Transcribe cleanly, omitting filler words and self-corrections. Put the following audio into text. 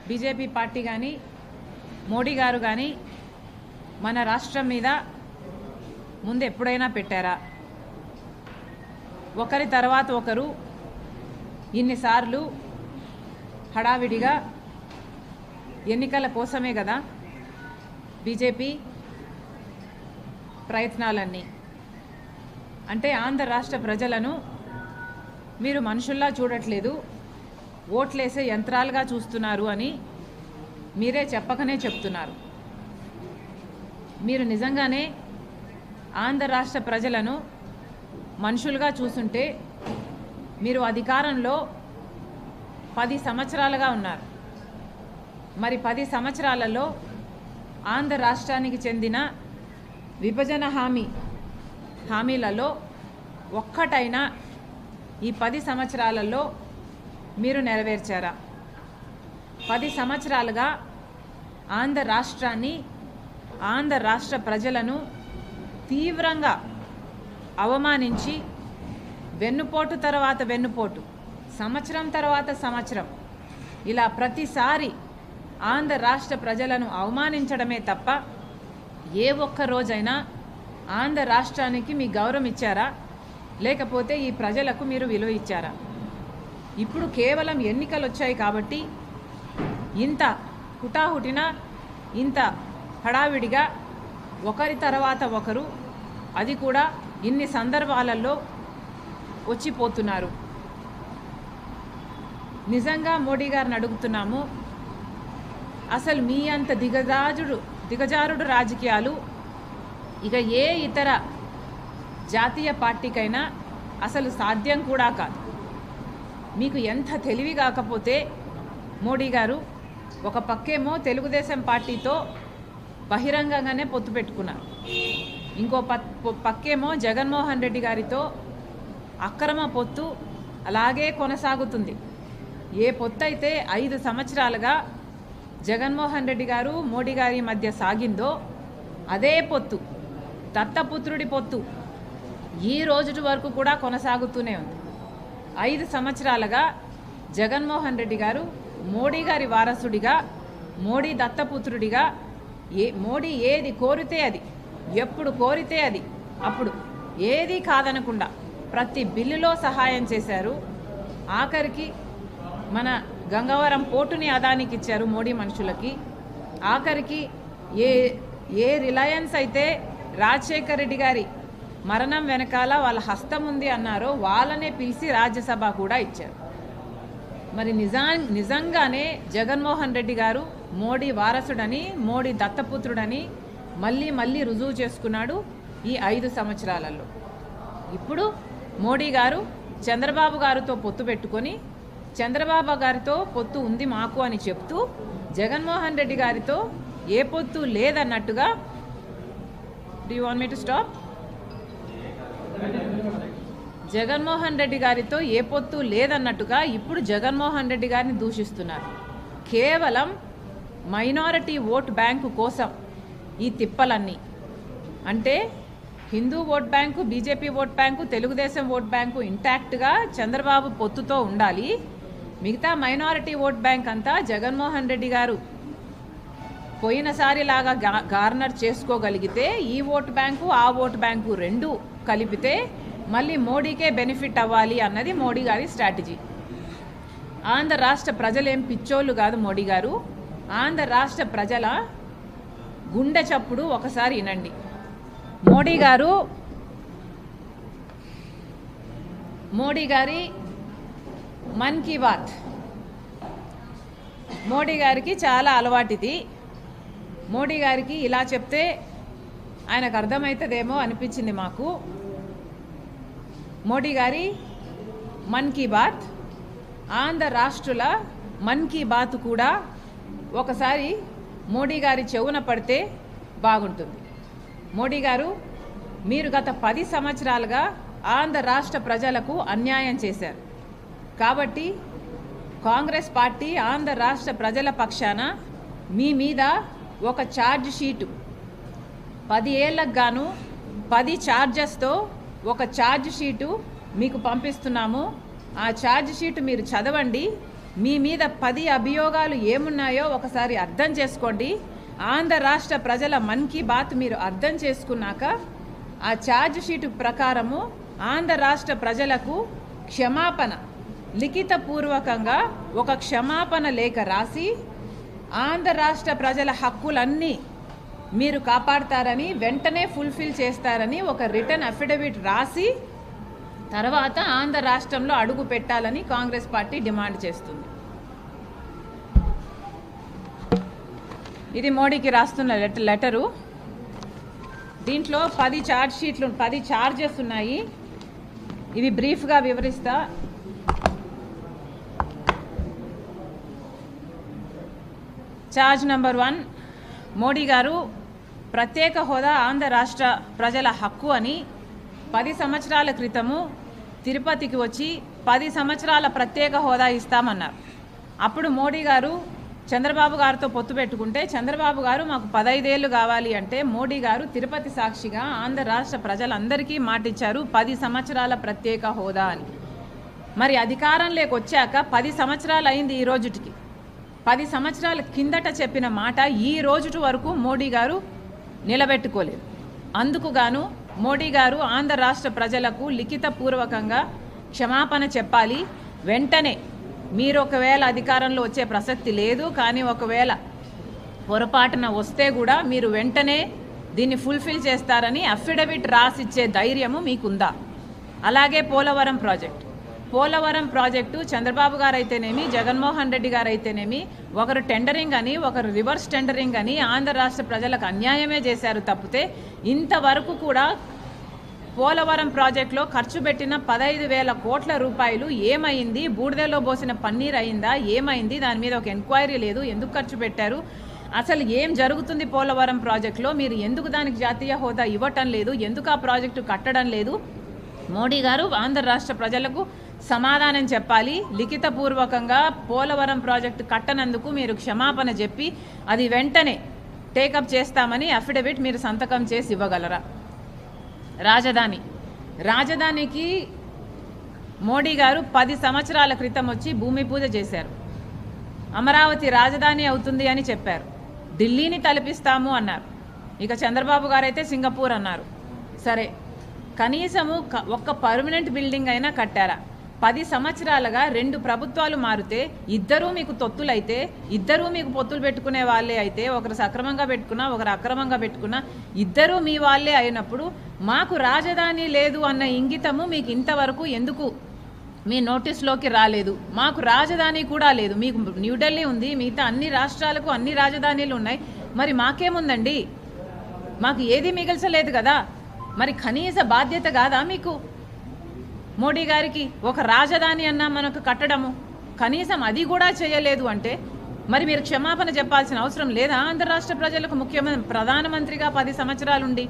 BJP party కానీ మోడీ గారు కానీ మన రాష్ట్రం మీద ముందు ఎప్పుడైనా పెట్టారా? ఒకరి తర్వాత ఒకరు ఇన్నిసార్లు హడావిడిగా ఎన్నికల కోసమే కదా బీజేపీ ప్రయత్నాలన్నీ. అంటే ఆంధ్ర రాష్ట్ర ప్రజలను మీరు మనుషుల్లా చూడట్లేదు, ఓట్లేసే యంత్రాలుగా చూస్తున్నారు అని మీరే చెప్పకనే చెప్తున్నారు. మీరు నిజంగానే ఆంధ్ర రాష్ట్ర ప్రజలను మనుషులుగా చూస్తుంటే మీరు అధికారంలో 10 సంవత్సరాలుగా ఉన్నారు. మరి 10 సంవత్సరాలలో ఆంధ్ర రాష్ట్రానికి చెందిన విభజన హామీలలో ఒక్కటైనా ఈ 10 సంవత్సరాలలో మీరు నెరవేర్చారా? 10 సంవత్సరాలుగా ఆంధ్ర రాష్ట్రాన్ని, ఆంధ్ర రాష్ట్ర ప్రజలను తీవ్రంగా అవమానించి వెన్నుపోటు తర్వాత వెన్నుపోటు, సంవత్సరం తర్వాత సంవత్సరం ఇలా ప్రతిసారి ఆంధ్ర రాష్ట్ర ప్రజలను అవమానించడమే తప్ప ఏ ఒక్క రోజైనా ఆంధ్ర రాష్ట్రానికి మీ గౌరవం ఇచ్చారా? లేకపోతే ఈ ప్రజలకు మీరు విలువ ఇచ్చారా? ఇప్పుడు కేవలం ఎన్నికలు వచ్చాయి కాబట్టి ఇంత హుటాహుటిన, ఇంత హడావిడిగా ఒకరి తర్వాత ఒకరు, అది కూడా ఇన్ని సందర్భాలలో వచ్చిపోతున్నారు. నిజంగా మోడీ గారిని అడుగుతున్నాము, అసలు మీ అంత దిగజారుడు రాజకీయాలు ఇక ఏ ఇతర జాతీయ పార్టీకైనా అసలు సాధ్యం కూడా కాదు. మీకు ఎంత తెలివి కాకపోతే మోడీ గారు ఒక పక్కేమో తెలుగుదేశం పార్టీతో బహిరంగంగానే పొత్తు పెట్టుకున్నారు, ఇంకో పక్కేమో జగన్మోహన్ రెడ్డి గారితో అక్రమ పొత్తు అలాగే కొనసాగుతుంది. ఏ పొత్తు అయితే 5 సంవత్సరాలుగా జగన్మోహన్ రెడ్డి గారు మోడీ గారి మధ్య సాగిందో అదే పొత్తు, దత్తపుత్రుడి పొత్తు ఈ రోజు వరకు కూడా కొనసాగుతూనే ఉంది. 5 సంవత్సరాలుగా జగన్మోహన్ రెడ్డి గారు మోడీ గారి వారసుడిగా, మోడీ దత్తపుత్రుడిగా, మోడీ ఏది కోరితే అది, ఎప్పుడు కోరితే అది, అప్పుడు ఏది కాదనకుండా ప్రతి బిల్లులో సహాయం చేశారు. ఆఖరికి మన గంగవరం పోర్టుని అదానికి ఇచ్చారు మోడీ మనుషులకి. ఆఖరికి ఏ రిలయన్స్ అయితే రాజశేఖర్ రెడ్డి గారి మరణం వెనకాల వాళ్ళ హస్తం ఉంది అన్నారో వాళ్ళనే పిలిచి రాజ్యసభ కూడా ఇచ్చారు. మరి నిజంగానే జగన్మోహన్ రెడ్డి గారు మోడీ వారసుడని, మోడీ దత్తపుత్రుడని మళ్ళీ రుజువు చేసుకున్నాడు ఈ 5 సంవత్సరాలలో. ఇప్పుడు మోడీ గారు చంద్రబాబు గారితో పొత్తు పెట్టుకొని, చంద్రబాబు గారితో పొత్తు ఉంది మాకు అని చెప్తూ, జగన్మోహన్ రెడ్డి గారితో ఏ పొత్తు లేదన్నట్టుగా. Do you want me to stop? Jaganmohan Reddy గారితో ఏ పొత్తు లేదన్నట్టుగా ఇప్పుడు జగన్మోహన్ రెడ్డి గారిని దూషిస్తున్నారు. కేవలం మైనారిటీ ఓట్ బ్యాంకు కోసం ఈ తిప్పలన్నీ. అంటే Hindu vote bank, BJP vote bank, Telugu Desam vote bank ఇంటాక్ట్గా చంద్రబాబు పొత్తుతో ఉండాలి, మిగతా మైనారిటీ ఓట్ బ్యాంక్ అంతా జగన్మోహన్ రెడ్డి గారు పోయినసారిలాగా గార్నర్ చేసుకోగలిగితే ఈ ఓట్ బ్యాంకు ఆ ఓట్ బ్యాంకు రెండు కలిపితే మళ్ళీ మోడీకే బెనిఫిట్ అవ్వాలి అన్నది మోడీ గారి స్ట్రాటజీ. ఆంధ్ర రాష్ట్ర ప్రజలేం పిచ్చోళ్ళు కాదు మోడీ గారు. ఆంధ్ర రాష్ట్ర ప్రజల గుండె చప్పుడు ఒకసారి వినండి. మోడీ గారి మన్ కీ బాత్, మోడీ గారికి చాలా అలవాటిది. మోడీ గారికి ఇలా చెప్తే ఆయనకు అర్థమవుతుందేమో అనిపించింది మాకు. మోడీ గారి మన్ కీ బాత్, ఆంధ్ర రాష్ట్రుల మన్ కీ బాత్ కూడా ఒకసారి మోడీ గారి చెవున పడితే బాగుంటుంది. మోడీ గారు, మీరు గత 10 సంవత్సరాలుగా ఆంధ్ర రాష్ట్ర ప్రజలకు అన్యాయం చేశారు కాబట్టి కాంగ్రెస్ పార్టీ ఆంధ్ర రాష్ట్ర ప్రజల పక్షాన మీ మీద ఒక ఛార్జ్ షీటు 10 ఏళ్లకు గాను 10 ఛార్జెస్తో ఒక ఛార్జ్ షీటు మీకు పంపిస్తున్నాము. ఆ ఛార్జ్ షీట్ మీరు చదవండి. మీ మీద 10 అభియోగాలు ఏమున్నాయో ఒకసారి అర్థం చేసుకోండి. ఆంధ్ర రాష్ట్ర ప్రజల మన్ కీ బాత్ మీరు అర్థం చేసుకున్నాక ఆ ఛార్జ్ షీటు ప్రకారము ఆంధ్ర రాష్ట్ర ప్రజలకు క్షమాపణ లిఖితపూర్వకంగా ఒక క్షమాపణ లేఖ రాసి ఆంధ్ర రాష్ట్ర ప్రజల హక్కులన్నీ మీరు కాపాడతారని, వెంటనే ఫుల్ఫిల్ చేస్తారని ఒక రిటర్న్ అఫిడవిట్ రాసి తర్వాత ఆంధ్ర రాష్ట్రంలో అడుగు పెట్టాలని కాంగ్రెస్ పార్టీ డిమాండ్ చేస్తుంది. ఇది మోడీకి రాస్తున్న లెటరు. దీంట్లో 10 ఛార్జ్ షీట్లు 10 ఛార్జెస్ ఉన్నాయి. ఇవి బ్రీఫ్గా వివరిస్తా. ఛార్జ్ నెంబర్ 1, మోడీ గారు ప్రత్యేక హోదా ఆంధ్ర రాష్ట్ర ప్రజల హక్కు అని 10 సంవత్సరాల క్రితము తిరుపతికి వచ్చి 10 సంవత్సరాల ప్రత్యేక హోదా ఇస్తామన్నారు. అప్పుడు మోడీ గారు చంద్రబాబు గారితో పొత్తు పెట్టుకుంటే చంద్రబాబు గారు మాకు 15 ఏళ్ళు కావాలి అంటే మోడీ గారు తిరుపతి సాక్షిగా ఆంధ్ర రాష్ట్ర ప్రజలందరికీ మాటిచ్చారు 10 సంవత్సరాల ప్రత్యేక హోదా అని. మరి అధికారంలోకి వచ్చాక 10 సంవత్సరాలు అయింది ఈ రోజుటికి. 10 సంవత్సరాల కిందట చెప్పిన మాట ఈ రోజుటి వరకు మోడీ గారు నిలబెట్టుకోలేదు. అందుకు గాను మోడీ గారు ఆంధ్ర రాష్ట్ర ప్రజలకు లిఖితపూర్వకంగా క్షమాపణ చెప్పాలి. వెంటనే మీరు ఒకవేళ అధికారంలో వచ్చే ప్రసక్తి లేదు, కానీ ఒకవేళ పొరపాటున వస్తే కూడా మీరు వెంటనే దీన్ని ఫుల్ఫిల్ చేస్తారని అఫిడవిట్ రాసిచ్చే ధైర్యము మీకుందా? అలాగే పోలవరం ప్రాజెక్టు చంద్రబాబు గారు అయితేనేమి, జగన్మోహన్ రెడ్డి గారు అయితేనేమి ఒకరు టెండరింగ్ అని ఒకరు రివర్స్ టెండరింగ్ అని ఆంధ్ర రాష్ట్ర ప్రజలకు అన్యాయమే చేశారు తప్పితే ఇంతవరకు కూడా పోలవరం ప్రాజెక్టులో ఖర్చు పెట్టిన 15,000 కోట్ల రూపాయలు ఏమైంది? బూడిదలో పోసిన పన్నీర్ అయిందా? ఏమైంది? దాని మీద ఒక ఎంక్వైరీ లేదు. ఎందుకు ఖర్చు పెట్టారు? అసలు ఏం జరుగుతుంది పోలవరం ప్రాజెక్టులో? మీరు ఎందుకు దానికి జాతీయ హోదా ఇవ్వటం లేదు? ఎందుకు ఆ ప్రాజెక్టు కట్టడం లేదు? మోడీ గారు ఆంధ్ర రాష్ట్ర ప్రజలకు సమాధానం చెప్పాలి. లిఖితపూర్వకంగా పోలవరం ప్రాజెక్టు కట్టనందుకు మీరు క్షమాపణ చెప్పి అది వెంటనే టేకప్ చేస్తామని అఫిడవిట్ మీరు సంతకం చేసి ఇవ్వగలరా? రాజధానికి మోడీ గారు 10 సంవత్సరాల క్రితం వచ్చి భూమి పూజ చేశారు. అమరావతి రాజధాని అవుతుంది అని చెప్పారు. ఢిల్లీని తలపిస్తాము అన్నారు. ఇక చంద్రబాబు గారు అయితే సింగపూర్ అన్నారు. సరే, కనీసము ఒక్క పర్మనెంట్ బిల్డింగ్ అయినా కట్టారా? 10 సంవత్సరాలుగా 2 ప్రభుత్వాలు మారితే ఇద్దరూ మీకు తొత్తులైతే, ఇద్దరూ మీకు పొత్తులు పెట్టుకునే వాళ్ళే అయితే, ఒకరు సక్రమంగా పెట్టుకున్నా ఒకరు అక్రమంగా పెట్టుకున్నా ఇద్దరూ మీ వాళ్ళే అయినప్పుడు మాకు రాజధాని లేదు అన్న ఇంగితము మీకు ఇంతవరకు ఎందుకు మీ నోటీస్లోకి రాలేదు? మాకు రాజధాని కూడా లేదు. మీకు న్యూఢిల్లీ ఉంది, మిగతా అన్ని రాష్ట్రాలకు అన్ని రాజధానీలు ఉన్నాయి. మరి మాకేముందండి? మాకు ఏది మిగల్చలేదు కదా. మరి కనీస బాధ్యత కాదా మీకు? మోడీ గారికి ఒక రాజధాని అన్నా మనకు కట్టడము, కనీసం అది కూడా చేయలేదు అంటే మరి మీరు క్షమాపణ చెప్పాల్సిన అవసరం లేదా? ఆంధ్ర రాష్ట్ర ప్రజలకు ప్రధానమంత్రిగా 10 సంవత్సరాలుండి